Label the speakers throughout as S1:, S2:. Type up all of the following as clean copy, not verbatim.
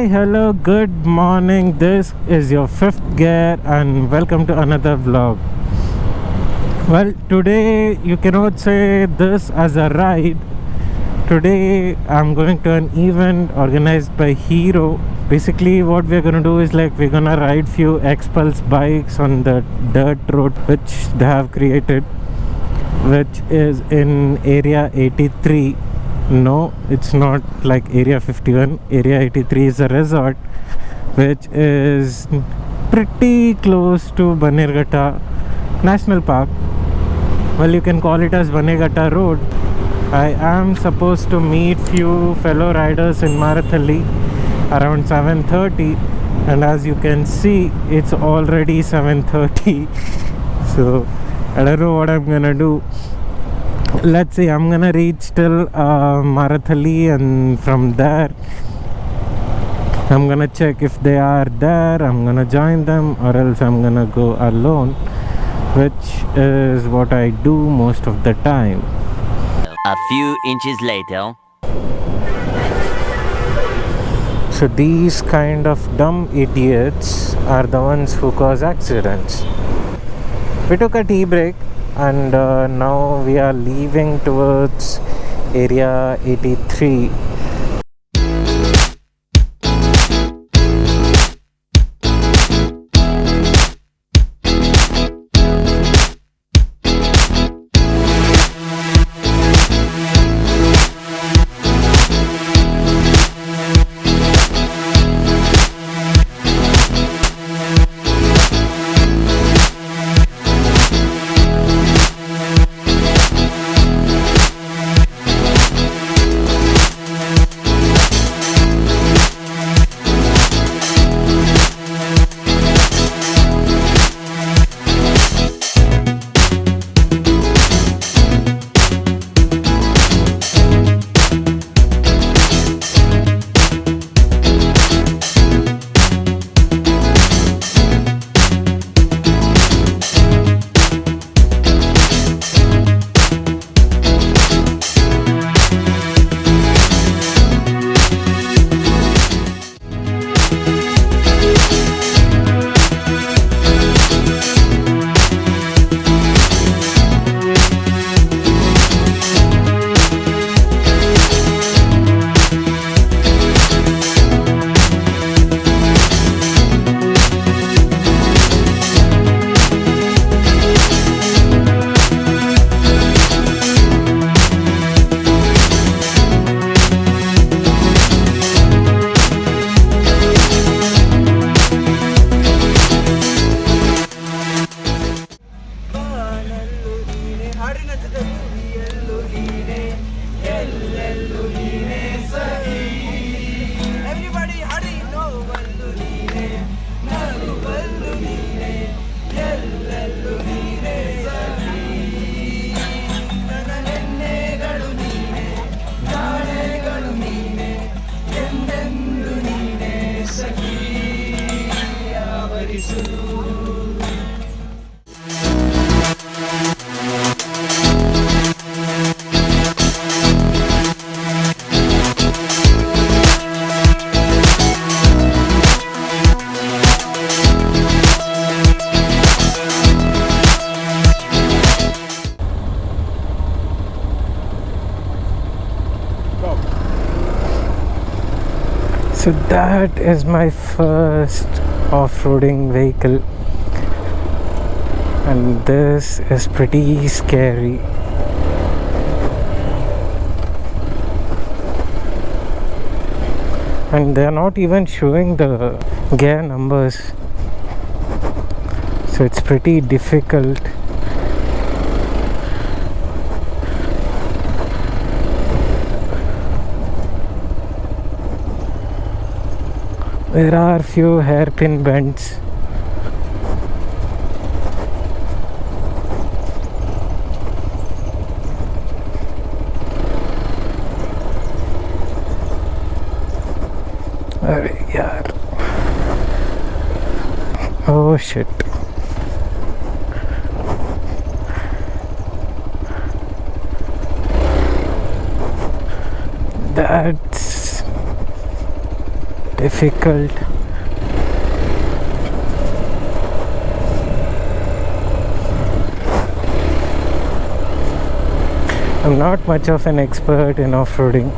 S1: Hi, hello, good morning. This is your fifth gear and welcome to another vlog. Well, today you cannot say this as a ride. Today I'm going to an event organized by Hero. Basically what we're gonna do is like we're gonna ride few Xpulse bikes on the dirt road which they have created, which is in area 83. No, it's not like area 51. Area 83 is a resort which is pretty close to Bannerghatta National Park. Well, you can call it as Bannerghatta Road. I am supposed to meet few fellow riders in Marathalli around 7:30, and as you can see, it's already 7:30. So I don't know what I'm gonna do. Let's see, I'm gonna reach till Marathalli, and from there I'm gonna check if they are there. I'm gonna join them, or else I'm gonna go alone, which is what I do most of the time.
S2: A few inches later.
S1: So these kind of dumb idiots are the ones who cause accidents. We took a tea break, and now we are leaving towards area 83. So that is my first off-roading vehicle, and this is pretty scary. And they are not even showing the gear numbers, so it's pretty difficult. There are few hairpin bends. अरे यार, oh shit. That's difficult. I'm not much of an expert in off-roading.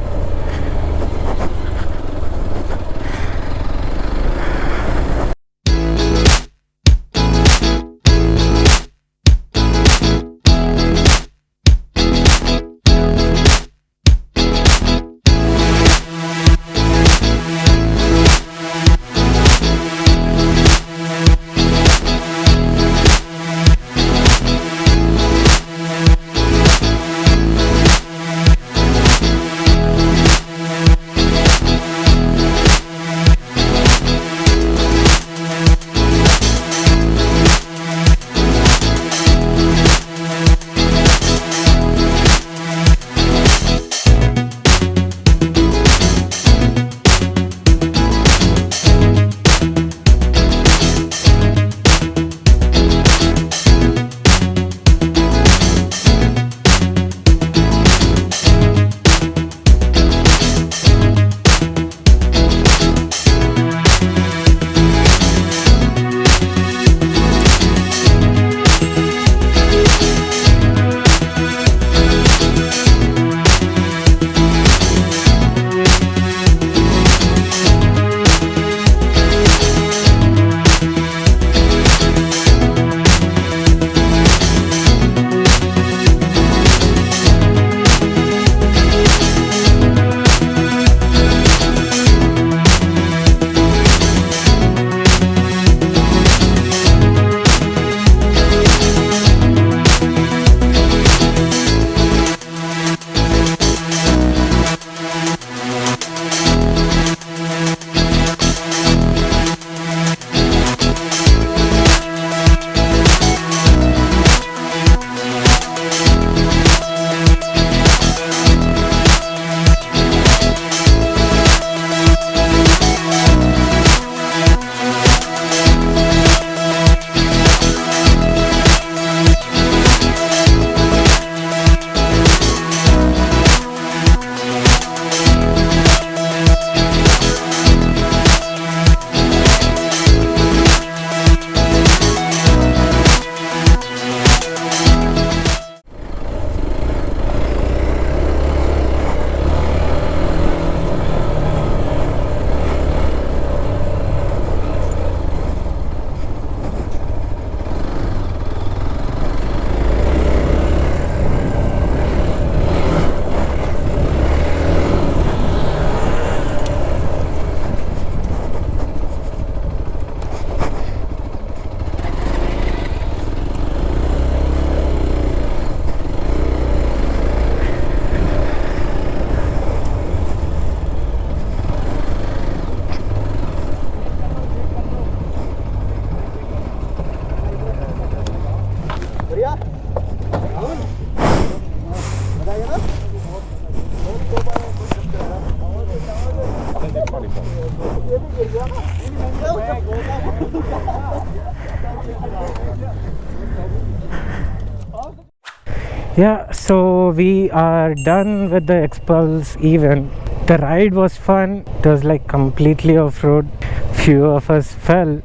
S1: Yeah, so we are done with the Xpulse event. The ride was fun. It was like completely off-road. Few of us fell.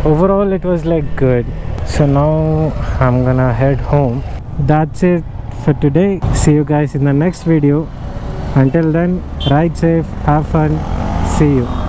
S1: Overall it was like good. So now I'm gonna head home. That's it for today. See you guys in the next video. Until then, ride safe, have fun, see you.